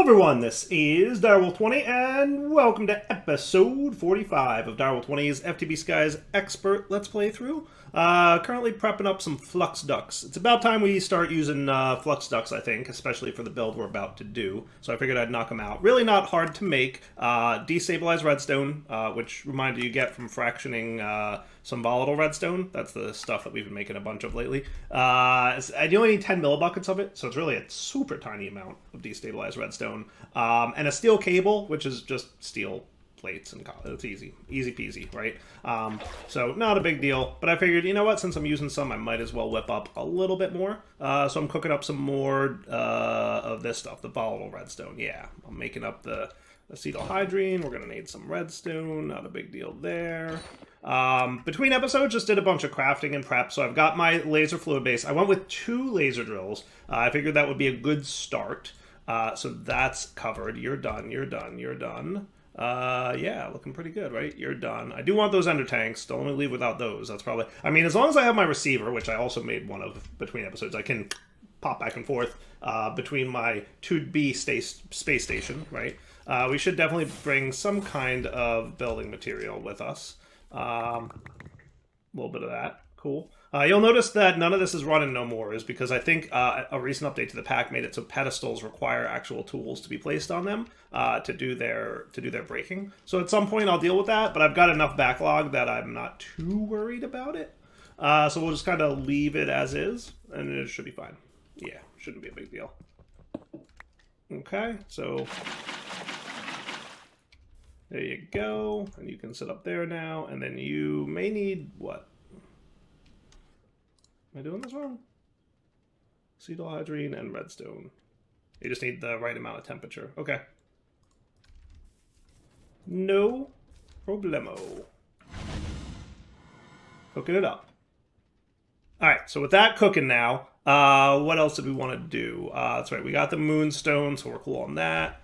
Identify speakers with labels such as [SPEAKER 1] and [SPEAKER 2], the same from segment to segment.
[SPEAKER 1] everyone, this is Direwolf20 and welcome to episode 45 of Direwolf20's FTB Skies Expert Let's Play Through. Currently prepping up some Flux Ducks. It's about time we start using Flux Ducks, I think, especially for the build we're about to do. So I figured I'd knock them out. Really not hard to make. Destabilized redstone, which reminder you get from fractioning some volatile redstone. That's the stuff that we've been making a bunch of lately. You only need 10 millibuckets of it, so it's really a super tiny amount of destabilized redstone. And a steel cable, which is just steel plates, and it's easy peasy, right? So not a big deal, but I figured, you know what, since I'm using some, I might as well whip up a little bit more. So I'm cooking up some more of this stuff, the volatile redstone. Yeah, I'm making up the acetohydrine. We're gonna need some redstone, not a big deal there. Between episodes, just did a bunch of crafting and prep, so I've got my laser fluid base. I went with 2 laser drills. I figured that would be a good start. So that's covered. You're done. Yeah, looking pretty good, right? You're done. I do want those ender tanks. Don't want to leave without those. That's probably... I mean, as long as I have my receiver, which I also made one of between episodes, I can pop back and forth between my 2B space station, right? We should definitely bring some kind of building material with us. A little bit of that. Cool. You'll notice that none of this is running no more is because I think a recent update to the pack made it so pedestals require actual tools to be placed on them to do their breaking. So at some point I'll deal with that, but I've got enough backlog that I'm not too worried about it. So we'll just kind of leave it as is, and it should be fine. Yeah, shouldn't be a big deal. Okay, so there you go, and you can sit up there now, and then you may need what? Am I doing this wrong? Acetohydrine and redstone. You just need the right amount of temperature. Okay. No problemo. Cooking it up. Alright, so with that cooking now, what else did we want to do? That's right, we got the moonstone, so we're cool on that.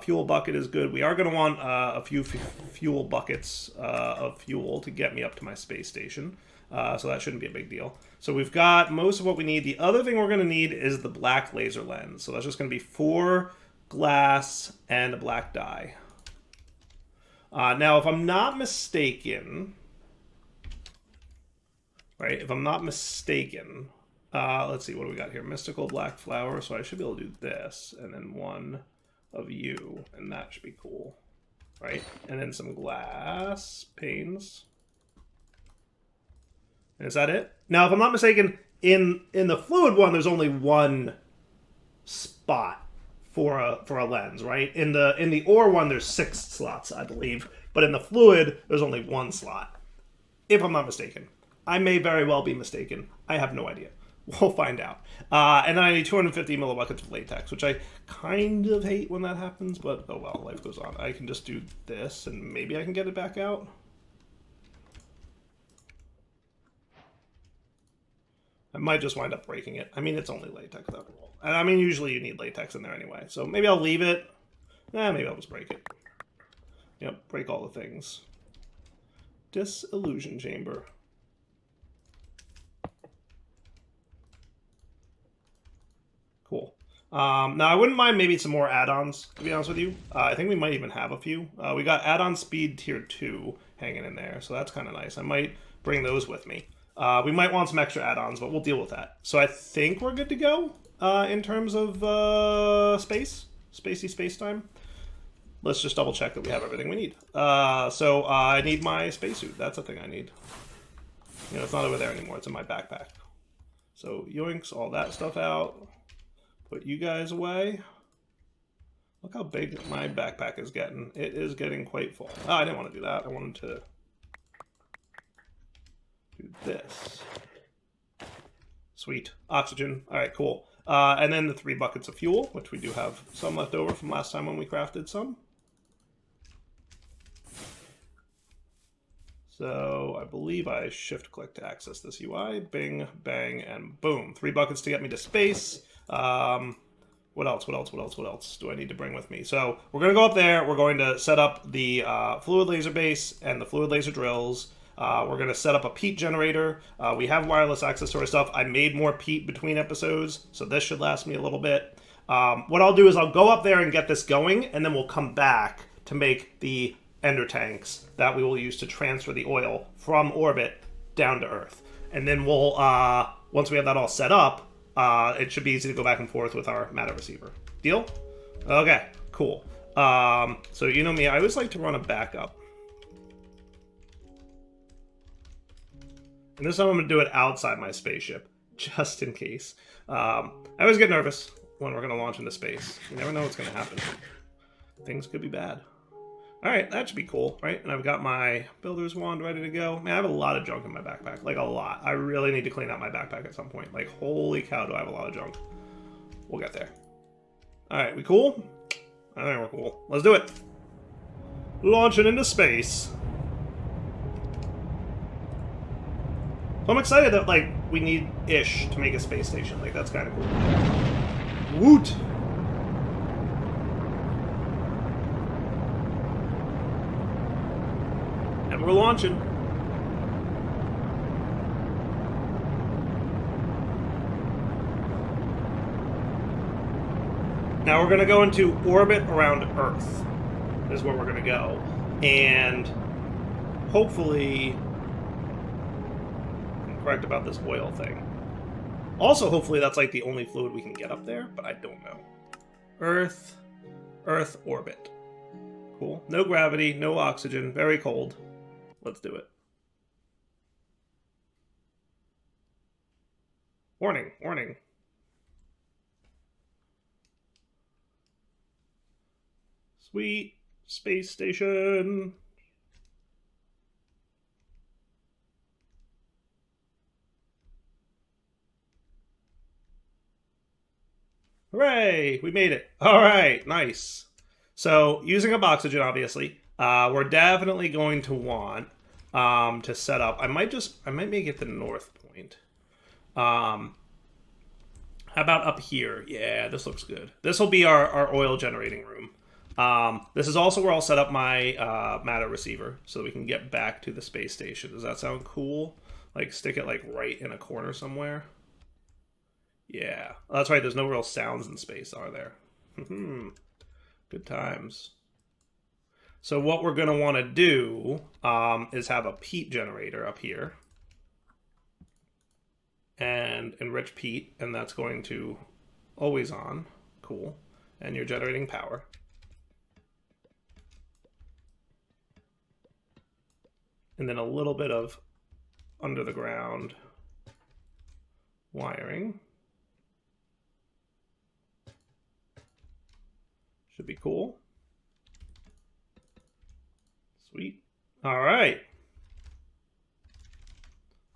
[SPEAKER 1] Fuel bucket is good. We are going to want a few fuel buckets of fuel to get me up to my space station. So that shouldn't be a big deal. So we've got most of what we need. The other thing we're going to need is the black laser lens. So that's just going to be 4 glass and a black dye. Now, if I'm not mistaken, right, let's see, what do we got here? Mystical black flower. So I should be able to do this, and then 1 of you, and that should be cool, right? And then some glass panes. And is that it? Now, if I'm not mistaken, in the fluid one, there's only 1 spot for a lens, right? In the ore one, there's 6 slots, I believe, but in the fluid, there's only 1 slot. If I'm not mistaken, I may very well be mistaken. I have no idea. We'll find out. And then I need 250 millibuckets of latex, which I kind of hate when that happens, but oh well, life goes on. I can just do this, and maybe I can get it back out. I might just wind up breaking it. I mean, it's only latex after all. And I mean, usually you need latex in there anyway. So maybe I'll leave it. Maybe I'll just break it. Yep, break all the things. Disillusion chamber. Cool. Now, I wouldn't mind maybe some more add-ons, to be honest with you. I think we might even have a few. We got add-on speed tier 2 hanging in there, so that's kind of nice. I might bring those with me. We might want some extra add-ons, but we'll deal with that. So I think we're good to go in terms of spacey space-time. Let's just double-check that we have everything we need. So I need my spacesuit. That's a thing I need. You know, it's not over there anymore. It's in my backpack. So yoinks all that stuff out. Put you guys away. Look how big my backpack is getting. It is getting quite full. Oh, I didn't want to do that. I wanted to do this. Sweet. Oxygen. All right, cool. And then the 3 buckets of fuel, which we do have some left over from last time when we crafted some. So I believe I shift-click to access this UI. Bing, bang, and boom. 3 buckets to get me to space. What else do I need to bring with me? So we're going to go up there. We're going to set up the fluid laser base and the fluid laser drills. We're going to set up a peat generator. We have wireless access to our stuff. I made more peat between episodes, so this should last me a little bit. What I'll do is I'll go up there and get this going, and then we'll come back to make the ender tanks that we will use to transfer the oil from orbit down to Earth. And then we'll, once we have that all set up, it should be easy to go back and forth with our matter receiver. Deal? Okay, cool. So you know me, I always like to run a backup. And this time I'm going to do it outside my spaceship, just in case. I always get nervous when we're going to launch into space. You never know what's going to happen. Things could be bad. Alright, that should be cool, right? And I've got my builder's wand ready to go. Man, I have a lot of junk in my backpack. Like, a lot. I really need to clean out my backpack at some point. Like, holy cow, do I have a lot of junk. We'll get there. Alright, we cool? I think we're cool. Let's do it. Launching into space. So I'm excited that, like, we need ish to make a space station. Like, that's kind of cool. Woot! And we're launching. Now we're going to go into orbit around Earth, is where we're going to go. And hopefully, I'm correct about this oil thing. Also, hopefully that's like the only fluid we can get up there, but I don't know. Earth orbit. Cool. No gravity, no oxygen, very cold. Let's do it. Warning, warning. Sweet space station. Hooray! We made it. All right, nice. So, using up oxygen, obviously, we're definitely going to want to set up. I might make it the north point. How about up here? Yeah, this looks good. This will be our oil generating room. This is also where I'll set up my matter receiver so we can get back to the space station. Does that sound cool? Like, stick it like right in a corner somewhere? Yeah, that's right. There's no real sounds in space, are there? Good times. So what we're going to want to do is have a peat generator up here. And enrich peat, and that's going to always on. Cool. And you're generating power. And then a little bit of under the ground wiring. Should be cool. Sweet. All right.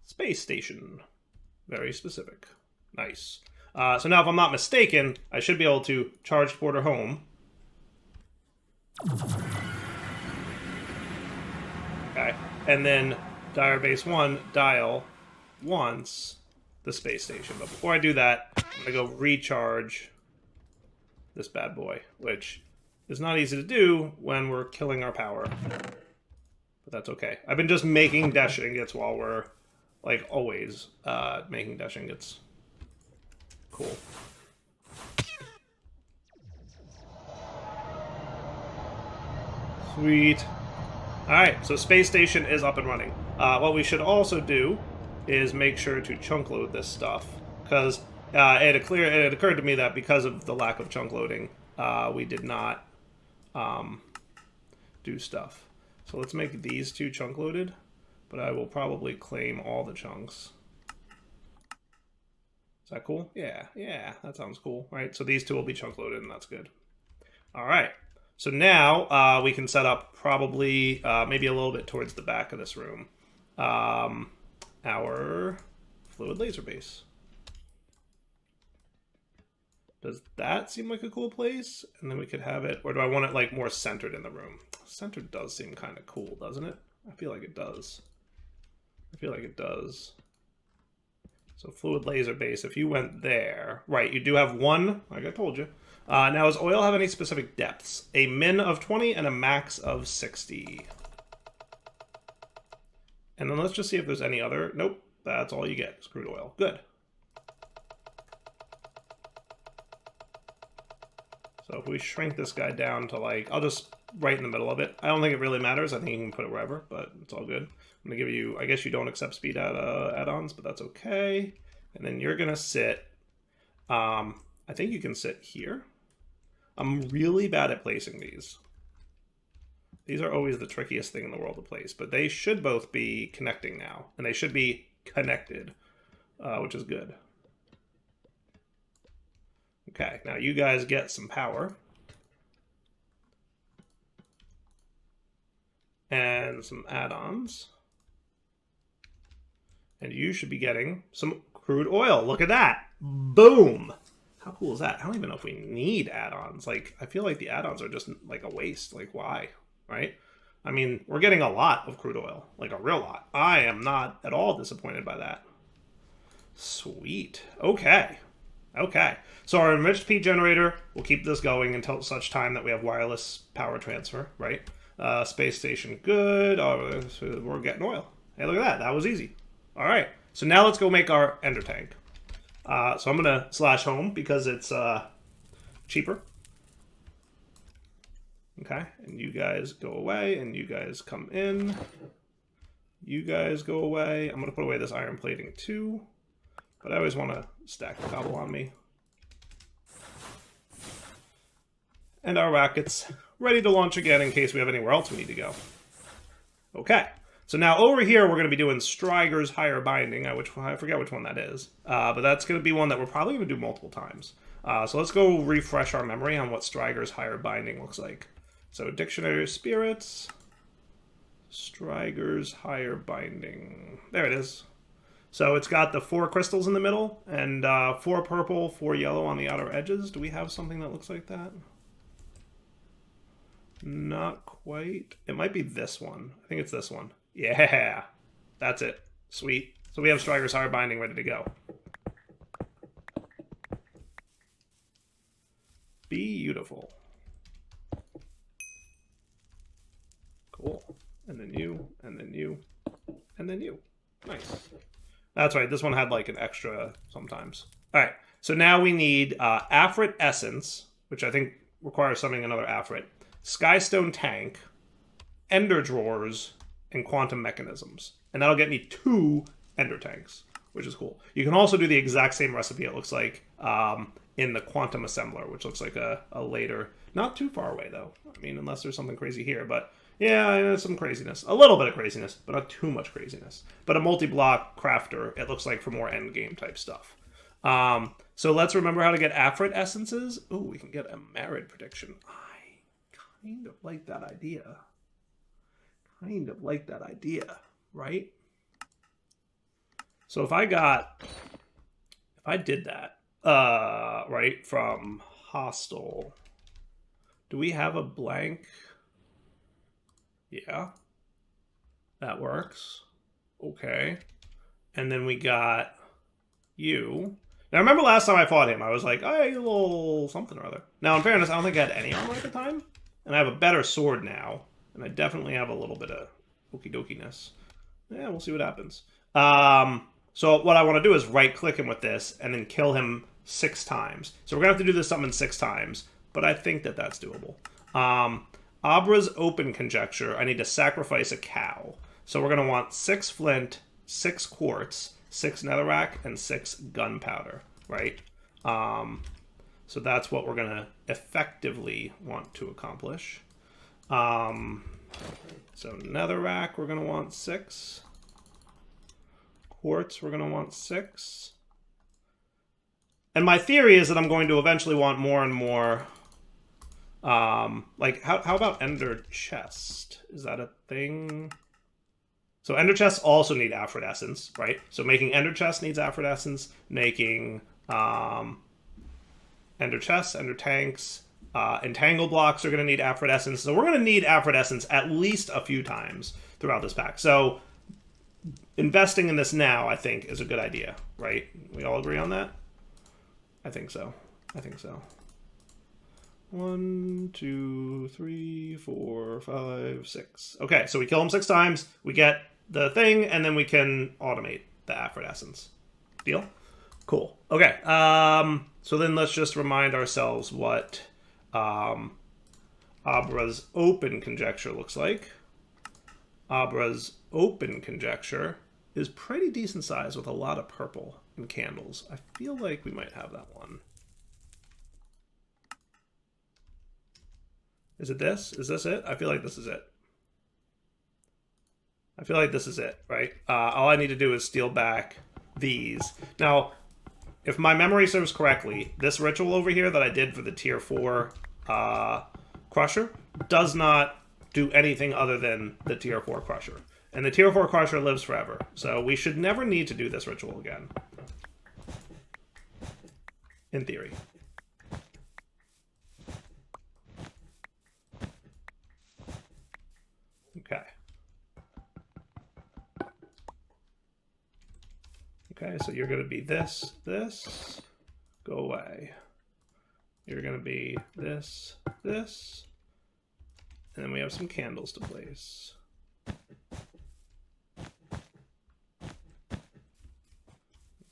[SPEAKER 1] Space station. Very specific. Nice. So now, if I'm not mistaken, I should be able to charge Porter home. Okay. And then Dire Base 1 dial once the space station. But before I do that, I'm going to go recharge this bad boy, which is not easy to do when we're killing our power. But that's okay. I've been just making dash ingots while we're, like, always making dash ingots. Cool. Sweet. Alright, so space station is up and running. What we should also do is make sure to chunk load this stuff, because it occurred to me that because of the lack of chunk loading, we did not do stuff. So let's make these two chunk loaded, but I will probably claim all the chunks. Is that cool? Yeah, that sounds cool. Right, so these two will be chunk loaded, and that's good. All right, so now we can set up probably maybe a little bit towards the back of this room our fluid laser base. Does that seem like a cool place? And then we could have it, or do I want it like more centered in the room? Centered does seem kind of cool, doesn't it? I feel like it does. So fluid laser base, if you went there, right, you do have one, like I told you. Now, does oil have any specific depths? A min of 20 and a max of 60. And then let's just see if there's any other. Nope, that's all you get, is crude oil. Good. So if we shrink this guy down to like, I'll just right in the middle of it. I don't think it really matters. I think you can put it wherever, but it's all good. I'm gonna give you, I guess you don't accept speed add-ons, but that's okay. And then you're gonna sit, I think you can sit here. I'm really bad at placing these. These are always the trickiest thing in the world to place, but they should both be connecting now, and they should be connected, which is good. Okay, now you guys get some power. And some add-ons. And you should be getting some crude oil. Look at that. Boom. How cool is that? I don't even know if we need add-ons. Like, I feel like the add-ons are just like a waste. Like, why? Right? I mean, we're getting a lot of crude oil. Like, a real lot. I am not at all disappointed by that. Sweet. Okay. Okay. So our enriched peat generator, we'll keep this going until such time that we have wireless power transfer, right? Space station, good. Oh, so we're getting oil. Hey, look at that. That was easy. All right. So now let's go make our ender tank. So I'm going to slash home because it's cheaper. Okay. And you guys go away, and you guys come in. You guys go away. I'm going to put away this iron plating too. But I always want to stack the cobble on me. And our racket's ready to launch again in case we have anywhere else we need to go. Okay. So now over here, we're going to be doing Striger's Higher Binding, I forget which one that is. But that's going to be one that we're probably going to do multiple times. So let's go refresh our memory on what Striger's Higher Binding looks like. So Dictionary of Spirits, Striger's Higher Binding. There it is. So it's got the 4 crystals in the middle, and 4 purple, 4 yellow on the outer edges. Do we have something that looks like that? Not quite. It might be this one. I think it's this one. Yeah, that's it. Sweet. So we have Striger's Higher Binding ready to go. Beautiful. Cool. And then you, and then you, and then you. Nice. That's right. This one had like an extra sometimes. All right. So now we need Afrit Essence, which I think requires summoning another Afrit, Skystone Tank, Ender Drawers, and Quantum Mechanisms. And that'll get me 2 Ender Tanks, which is cool. You can also do the exact same recipe, it looks like, in the Quantum Assembler, which looks like a later... Not too far away, though. I mean, unless there's something crazy here, but... Yeah, there's some craziness. A little bit of craziness, but not too much craziness. But a multi-block crafter, it looks like, for more endgame type stuff. So let's remember how to get Afrit Essences. Ooh, we can get a Marid Prediction. I kind of like that idea. Kind of like that idea, right? So if I did that, right, from Hostile, do we have a blank... Yeah, that works. Okay. And then we got you. Now, remember last time I fought him, I was like, oh, you little something or other. Now, in fairness, I don't think I had any armor at the time. And I have a better sword now. And I definitely have a little bit of okie-dokiness. Yeah, we'll see what happens. So what I want to do is right-click him with this and then kill him 6 times. So we're going to have to do this summon 6 times. But I think that that's doable. Abra's Open Conjecture, I need to sacrifice a cow. So we're going to want 6 flint, 6 quartz, 6 netherrack, and 6 gunpowder, right? So that's what we're going to effectively want to accomplish. So netherrack, we're going to want 6. Quartz, we're going to want 6. And my theory is that I'm going to eventually want more and more... like, how about Ender Chest? Is that a thing? So Ender Chests also need Afrit Essence, right? So making Ender Chest needs Afrit Essence. Making Ender Chests, Ender Tanks, Entangle Blocks are going to need Afrit Essence. So we're going to need Afrit Essence at least a few times throughout this pack. So investing in this now, I think, is a good idea, right? We all agree on that? I think so. I think so. 1, 2, 3, 4, 5, 6. Okay, so we kill him 6 times, we get the thing, and then we can automate the Afrit Essence. Deal? Cool. Okay, so then let's just remind ourselves what Abra's open conjecture looks like. Abra's open conjecture is pretty decent size with a lot of purple and candles. I feel like we might have that one. Is it this? Is this it? I feel like this is it. I feel like this is it, right? All I need to do is steal back these. Now, if my memory serves correctly, this ritual over here that I did for the tier 4 crusher does not do anything other than the tier 4 crusher. And the tier 4 crusher lives forever. So we should never need to do this ritual again. In theory. Okay. Okay, so you're going to be this, go away. You're going to be this, and then we have some candles to place.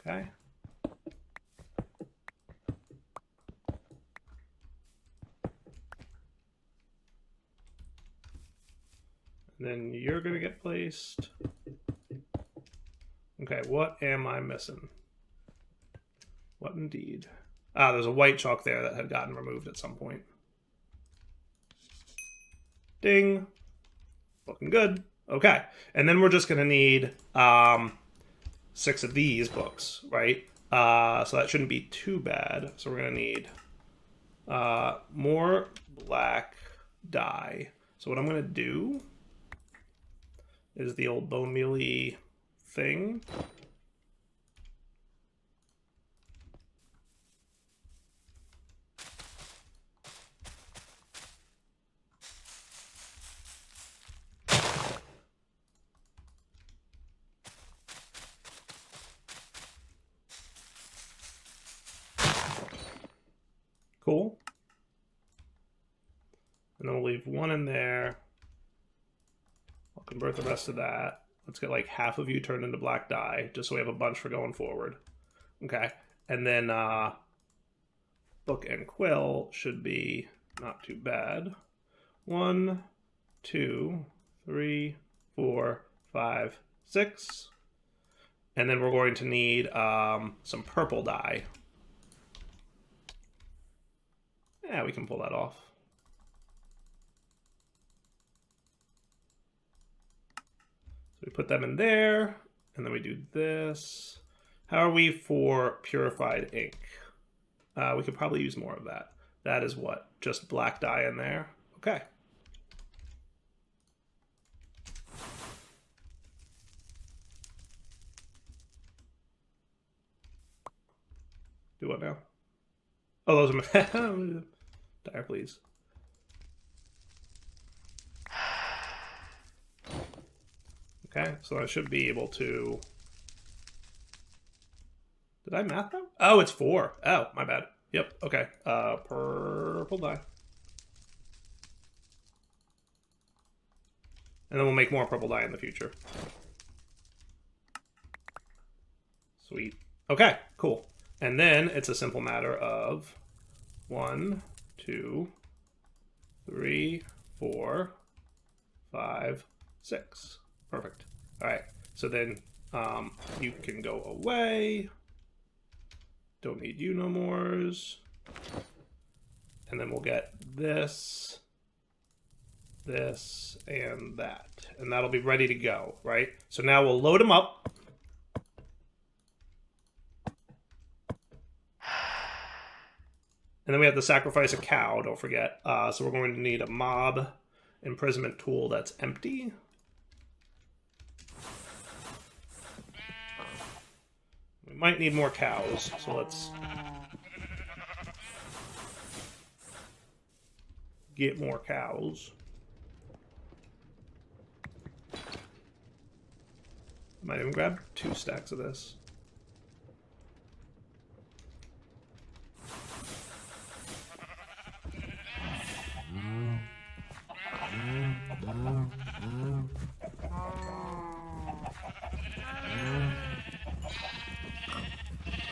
[SPEAKER 1] Okay. And then you're going to get placed. Okay, what am I missing? What indeed? Ah, there's a white chalk there that had gotten removed at some point. Ding. Looking good. Okay, and then we're just going to need 6 of these books, right? So that shouldn't be too bad. So we're going to need more black dye. So what I'm going to do is the old bone mealy thing. Cool. And then we'll leave one in there. I'll convert the rest of that. Let's get like half of you turned into black dye, just so we have a bunch for going forward. Okay. And then book and quill should be not too bad. 1, 2, 3, 4, 5, 6. And then we're going to need some purple dye. Yeah, we can pull that off. So we put them in there, and then we do this. How are we for purified ink? We could probably use more of that. That is what? Just black dye in there? Okay. Do what now? Oh, those are dye, please. Okay, so I should be able to... Did I math that? Oh, it's 4. Oh, my bad. Yep, okay. Purple dye. And then we'll make more purple dye in the future. Sweet. Okay, cool. And then it's a simple matter of 1, 2, 3, 4, 5, 6. Perfect. All right. So then you can go away. Don't need you no mores. And then we'll get this, this, and that. And that'll be ready to go, right? So now we'll load them up. And then we have to sacrifice a cow, don't forget. So we're going to need a mob imprisonment tool that's empty. We might need more cows, so let's get more cows. Might even grab 2 stacks of this.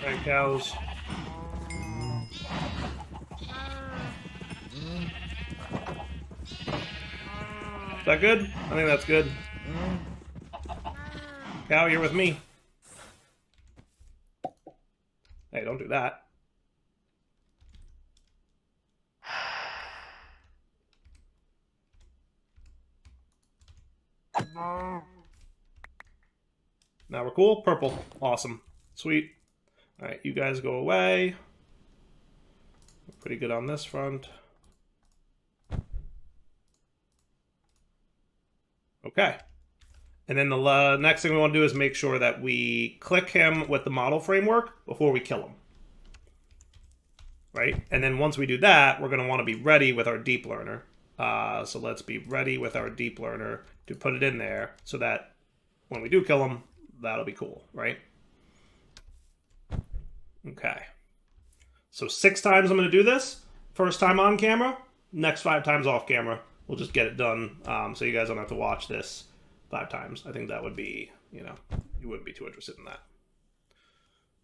[SPEAKER 1] Alright, cows. Is that good? I think that's good. Cow, you're with me. Hey, don't do that. Now we're cool. Purple. Awesome. Sweet. Alright, you guys go away. We're pretty good on this front. Okay. And then the next thing we want to do is make sure that we click him with the model framework before we kill him. Right? And then once we do that, we're going to want to be ready with our deep learner. So let's be ready with our deep learner to put it in there so that when we do kill him, that'll be cool, right? Okay. So 6 times I'm going to do this. First time on camera, next 5 times off camera. We'll just get it done so you guys don't have to watch this 5 times. I think that would be, you know, you wouldn't be too interested in that.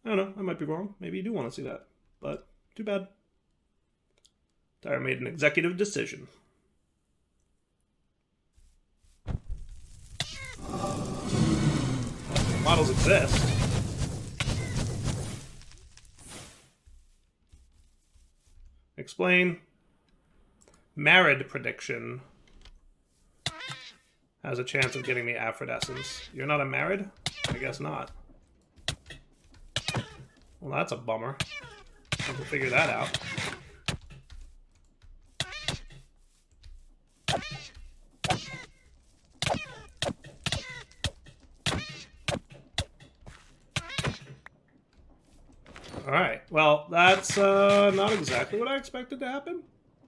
[SPEAKER 1] I don't know. I might be wrong. Maybe you do want to see that. But too bad. Tyler made an executive decision. Models exist. Explain. Married prediction has a chance of getting me Afrid Essence. You're not a married? I guess not. Well, that's a bummer. I have to figure that out. Alright, well, that's not exactly what I expected to happen.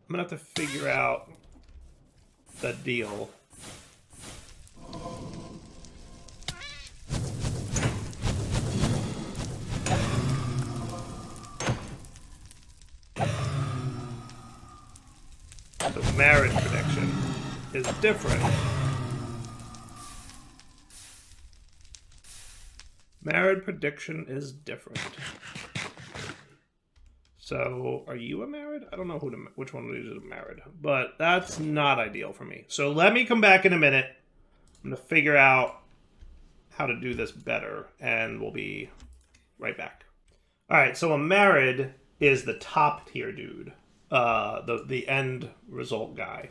[SPEAKER 1] I'm gonna have to figure out the deal. The marriage prediction is different. Marriage prediction is different. So, are you a married? I don't know which one of these is married, but that's not ideal for me. So let me come back in a minute. I'm going to figure out how to do this better, and we'll be right back. All right, so a married is the top tier dude, the end result guy.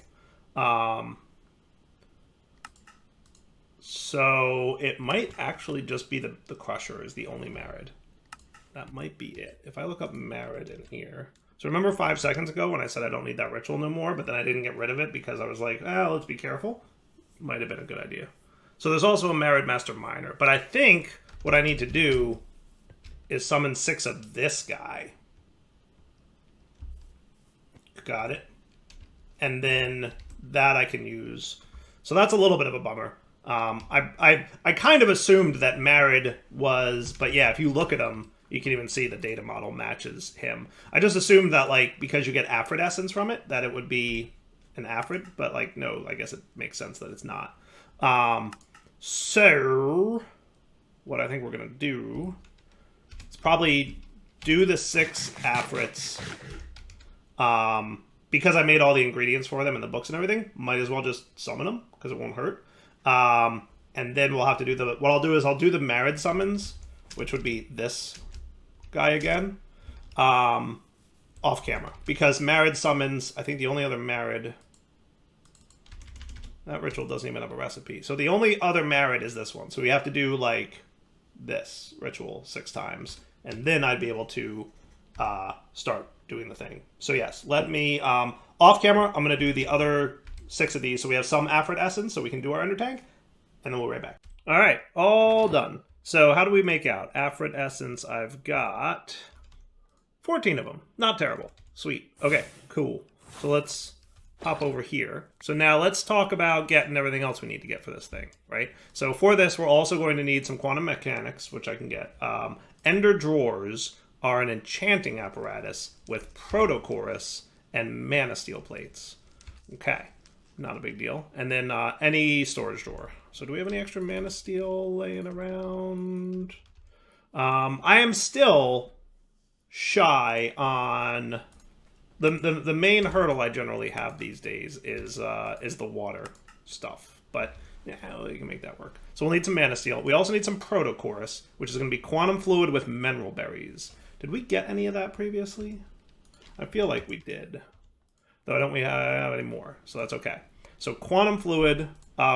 [SPEAKER 1] So it might actually just be the Crusher is the only married. That might be it. If I look up married in here. So remember 5 seconds ago when I said I don't need that ritual no more, but then I didn't get rid of it because I was like, let's be careful. Might have been a good idea. So there's also a married master miner. But I think what I need to do is summon 6 of this guy. Got it. And then that I can use. So that's a little bit of a bummer. I kind of assumed that married was, but yeah, if you look at him, you can even see the data model matches him. I just assumed that, like, because you get Afrid Essence from it, that it would be an Afrid, but, like, no, I guess it makes sense that it's not. So, what I think we're going to do is probably do the 6 Afrids. Because I made all the ingredients for them in the books and everything, might as well just summon them, because it won't hurt. And then we'll have to do what I'll do is I'll do the married summons, which would be this guy again, off camera. Because married summons, I think the only other married, that ritual doesn't even have a recipe. So the only other married is this one. So we have to do, like, this ritual 6 times. And then I'd be able to start doing the thing. So yes, let me, off camera, I'm going to do the other 6 of these. So we have some Afrid Essence, so we can do our Ender Tank. And then we'll be right back. All right, all done. So how do we make out? Afrid Essence, I've got 14 of them. Not terrible. Sweet. Okay, cool. So let's hop over here. So now let's talk about getting everything else we need to get for this thing, right? So for this, we're also going to need some quantum mechanics, which I can get. Ender Drawers are an enchanting apparatus with proto-chorus and mana steel plates. Okay, not a big deal. And then any storage drawer. So do we have any extra mana steel laying around? I am still shy on the main hurdle I generally have these days is the water. stuff. But yeah, we can make that work. So we'll need some mana steel. We also need some protochorus, which is going to be quantum fluid with mineral berries. Did we get any of that previously? I feel like we did. Though I don't we have any more, so that's okay. So quantum fluid,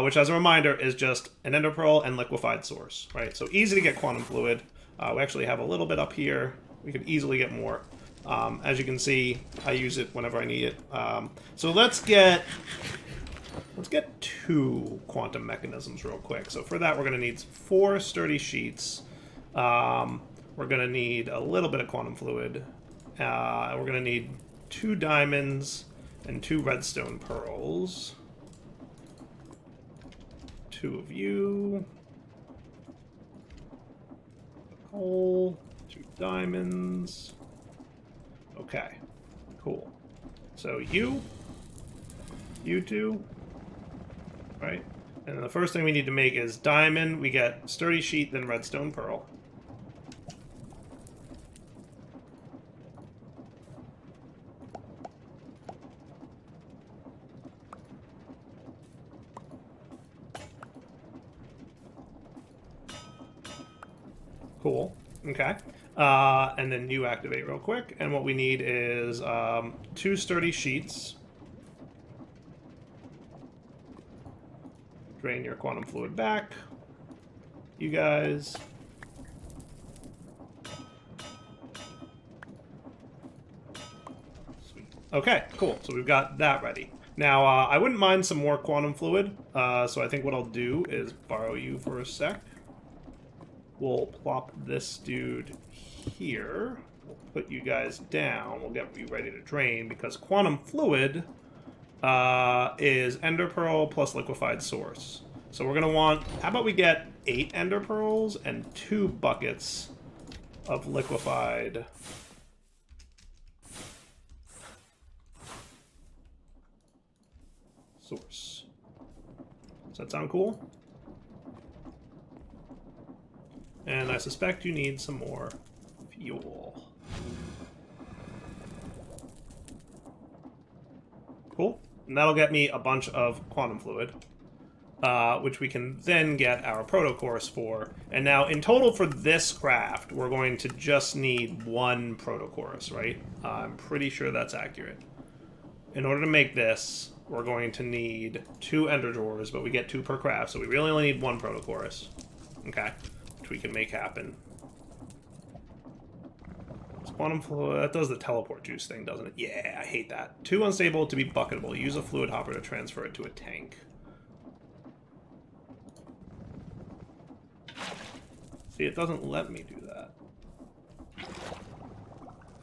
[SPEAKER 1] which as a reminder is just an ender pearl and liquefied source, right? So easy to get quantum fluid. We actually have a little bit up here. We could easily get more. As you can see, I use it whenever I need it. So let's get 2 quantum mechanisms real quick. So for that, we're going to need 4 sturdy sheets. We're going to need a little bit of quantum fluid. We're going to need 2 diamonds and 2 redstone pearls. 2 of you. Coal. 2 diamonds. Okay, cool. So you 2, right? And then the first thing we need to make is diamond. We get sturdy sheet, then redstone pearl. Cool. Okay. And then you activate real quick. And what we need is 2 sturdy sheets. Drain your quantum fluid back. You guys. Sweet. Okay, cool. So we've got that ready. Now, I wouldn't mind some more quantum fluid. So I think what I'll do is borrow you for a sec. We'll plop this dude here. We'll put you guys down. We'll get you ready to drain because quantum fluid is ender pearl plus liquefied source. So we're going to want... How about we get 8 ender pearls and 2 buckets of liquefied source. Does that sound cool? And I suspect you need some more fuel. Cool. And that'll get me a bunch of quantum fluid, which we can then get our protochorus for. And now, in total for this craft, we're going to just need 1 protochorus, right? I'm pretty sure that's accurate. In order to make this, we're going to need 2 ender drawers, but we get 2 per craft, so we really only need 1 protochorus. Okay. Which we can make happen. Quantum fluid, that does the teleport juice thing, doesn't it? Yeah, I hate that. 2 unstable to be bucketable. Use a fluid hopper to transfer it to a tank. See, it doesn't let me do that.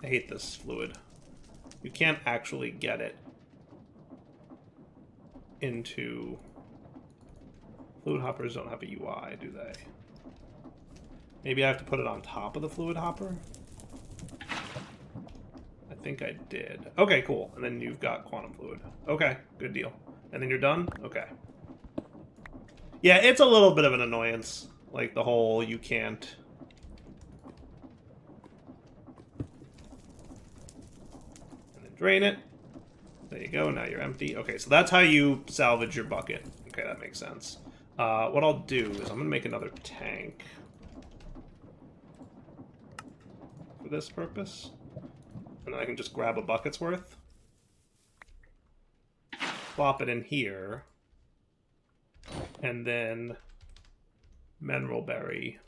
[SPEAKER 1] I hate this fluid. You can't actually get it into... Fluid hoppers don't have a UI, do they? Maybe I have to put it on top of the fluid hopper? I think I did. Okay, cool. And then you've got quantum fluid. Okay, good deal. And then you're done? Okay. Yeah, it's a little bit of an annoyance. Like the whole you can't... And then drain it. There you go, now you're empty. Okay, so that's how you salvage your bucket. Okay, that makes sense. What I'll do is I'm going to make another tank. For this purpose. And then I can just grab a bucket's worth. Plop it in here. And then mineral berry.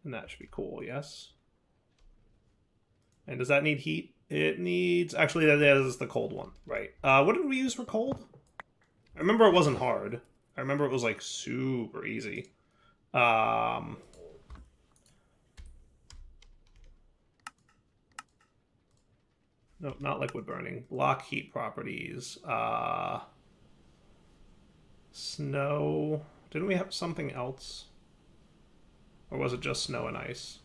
[SPEAKER 1] And that should be cool, yes? And does that need heat? It needs... Actually, that is the cold one, right. What did we use for cold? I remember it wasn't hard. I remember it was, like, super easy. No, not liquid burning. Block heat properties. Snow. Didn't we have something else? Or was it just snow and ice?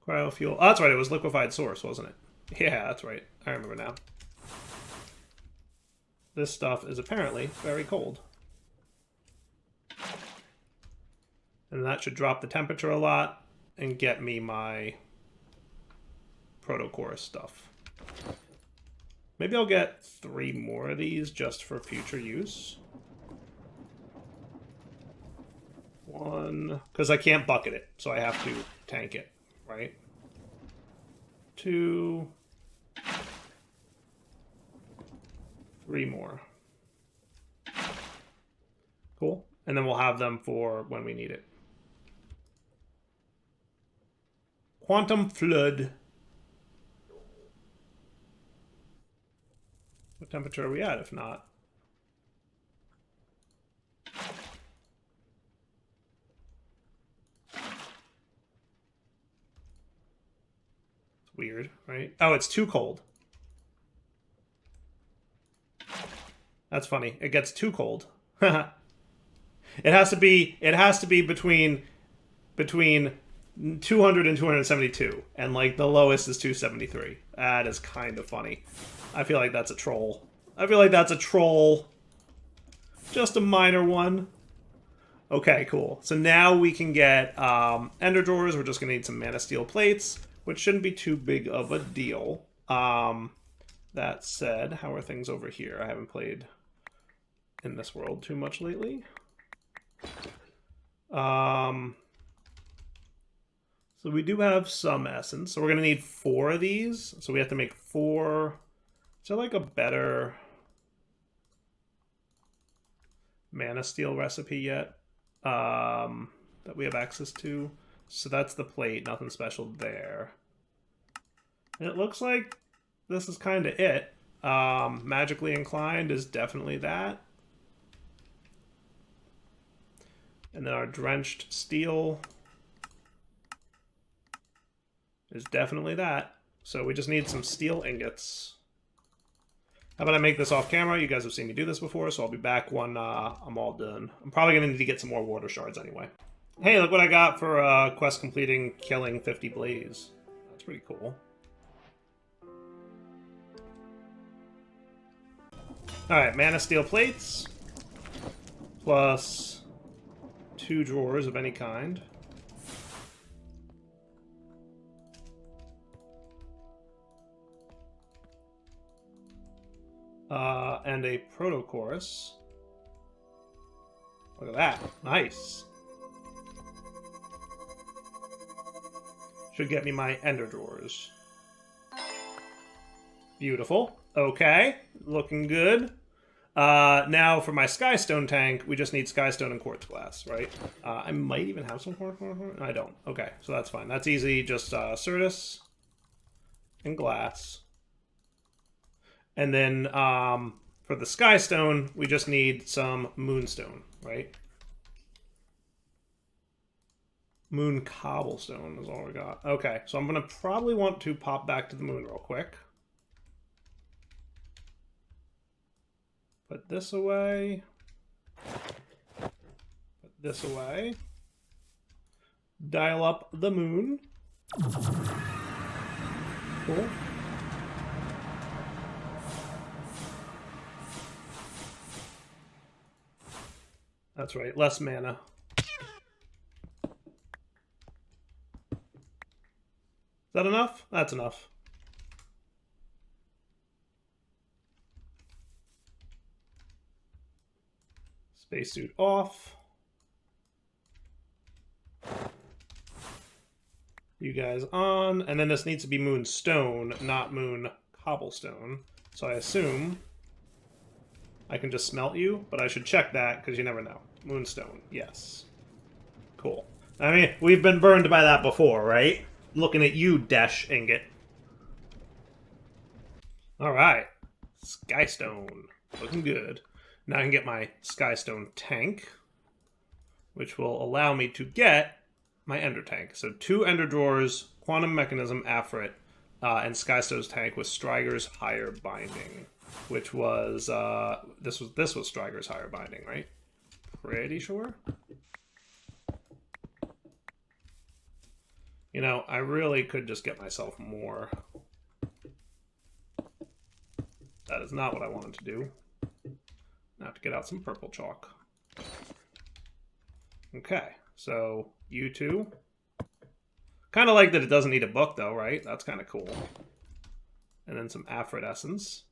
[SPEAKER 1] Cryofuel. Oh, that's right. It was liquefied source, wasn't it? Yeah, that's right. I remember now. This stuff is apparently very cold. And that should drop the temperature a lot and get me my protocore stuff. Maybe I'll get 3 more of these just for future use. 1, because I can't bucket it, so I have to tank it, right? 2, 3 more. Cool. And then we'll have them for when we need it. Quantum flood. What temperature are we at, if not? It's weird, right? Oh, it's too cold. That's funny. It gets too cold. It has to be between 200 and 272, and like the lowest is 273. That is kind of funny. I feel like that's a troll. I feel like that's a troll. Just a minor one. Okay, cool. So now we can get ender drawers. We're just gonna need some mana steel plates, which shouldn't be too big of a deal. That said, how are things over here? I haven't played in this world too much lately. So we do have some essence. So we're going to need 4 of these. So we have to make 4. Is there like a better mana steel recipe yet that we have access to? So that's the plate. Nothing special there. And it looks like this is kind of it. Magically Inclined is definitely that. And then our Drenched Steel is definitely that. So we just need some steel ingots. How about I make this off camera? You guys have seen me do this before, so I'll be back when I'm all done. I'm probably going to need to get some more water shards anyway. Hey, look what I got for quest completing killing 50 blaze. That's pretty cool. Alright, mana steel plates. Plus 2 drawers of any kind. And a proto-chorus. Look at that. Nice. Should get me my ender drawers. Beautiful. Okay. Looking good. Now for my Skystone tank, we just need Skystone and Quartz Glass, right? I might even have some Quartz. I don't. Okay, so that's fine. That's easy. Just Certus and Glass. And then for the Skystone, we just need some Moonstone, right? Moon Cobblestone is all we got. Okay, so I'm going to probably want to pop back to the moon real quick. Put this away. Put this away. Dial up the moon. Cool. That's right, less mana. Is that enough? That's enough. Spacesuit off. You guys on. And then this needs to be Moonstone, not Moon Cobblestone. So I assume I can just smelt you, but I should check that because you never know. Moonstone, yes. Cool. I mean, we've been burned by that before, right? Looking at you, Desh Ingot. Alright. Skystone. Looking good. Now I can get my Skystone tank, which will allow me to get my Ender tank. So 2 Ender drawers, Quantum Mechanism, Afrit, and Skystone's tank with Striger's Higher Binding, which was this was Striger's Higher Binding, right? Pretty sure. You know, I really could just get myself more. That is not what I wanted to do. I have to get out some purple chalk. Okay, so you two Kind of like that it doesn't need a book, though, right? That's kind of cool. And then some Aphrodite essence.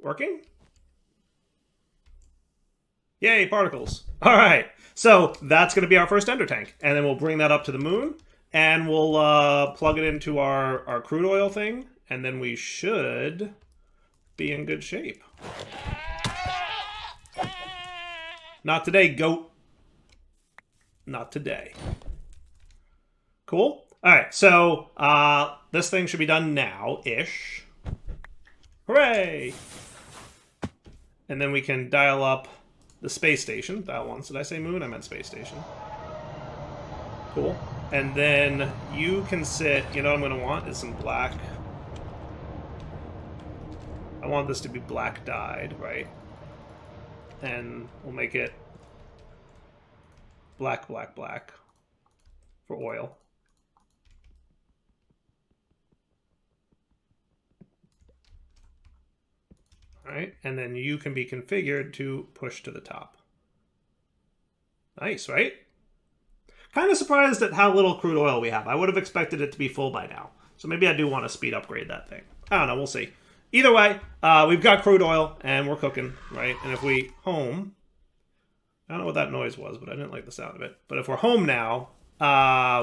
[SPEAKER 1] Working? Yay, particles. All right. So that's going to be our first ender tank. And then we'll bring that up to the moon. And we'll plug it into our crude oil thing. And then we should be in good shape. Not today, goat. Not today. Cool. All right, so this thing should be done now-ish. Hooray! And then we can dial up the space station. That once. Did I say moon? I meant space station. Cool. And then you can sit... You know what I'm going to want is some black... I want this to be black dyed, right? And we'll make it black, black, black for oil. All right, and then you can be configured to push to the top. Nice, right? Kind of surprised at how little crude oil we have. I would have expected it to be full by now. So maybe I do want to speed upgrade that thing. I don't know, we'll see. Either way, we've got crude oil, and we're cooking, right? And if we home... I don't know what that noise was, but I didn't like the sound of it. But if we're home now,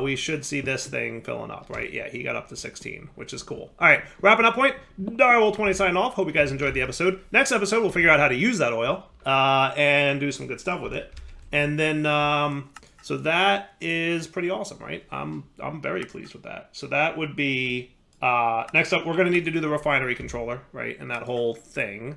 [SPEAKER 1] we should see this thing filling up, right? Yeah, he got up to 16, which is cool. All right, wrapping up point. Darwell20 signing off. Hope you guys enjoyed the episode. Next episode, we'll figure out how to use that oil and do some good stuff with it. And then, so that is pretty awesome, right? I'm very pleased with that. So that would be... next up, we're going to need to do the refinery controller, right? And that whole thing.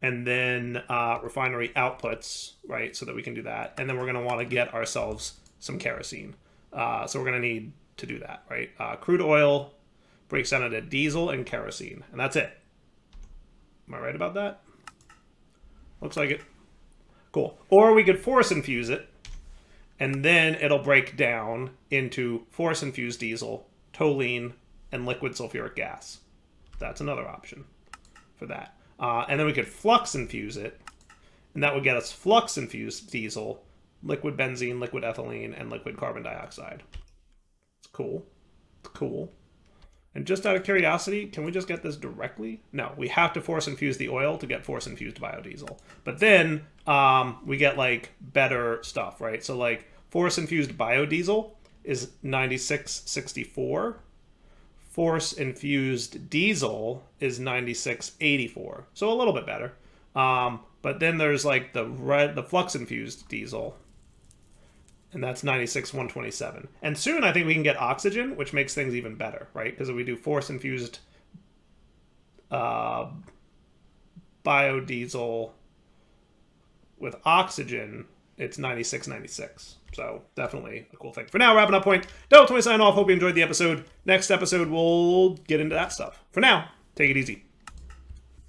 [SPEAKER 1] And then refinery outputs, right? So that we can do that. And then we're going to want to get ourselves some kerosene. So we're going to need to do that, right? Crude oil breaks down into diesel and kerosene. And that's it. Am I right about that? Looks like it. Cool. Or we could force infuse it. And then it'll break down into force-infused diesel, toluene, and liquid sulfuric gas. That's another option for that. And then we could flux-infuse it, and that would get us flux-infused diesel, liquid benzene, liquid ethylene, and liquid carbon dioxide. It's cool. It's cool. And just out of curiosity, can we just get this directly? No, we have to force-infuse the oil to get force-infused biodiesel. But then we get, like, better stuff, right? So, like, force-infused biodiesel is 96.64. Force-infused diesel is 96.84. So a little bit better. But then there's, like, the flux-infused diesel, and that's 96.127. And soon I think we can get oxygen, which makes things even better, right? Because if we do force-infused biodiesel with oxygen, it's 96.96. So definitely a cool thing. For now, wrapping up point. Darwell20 signing off. Hope you enjoyed the episode. Next episode, we'll get into that stuff. For now, take it easy.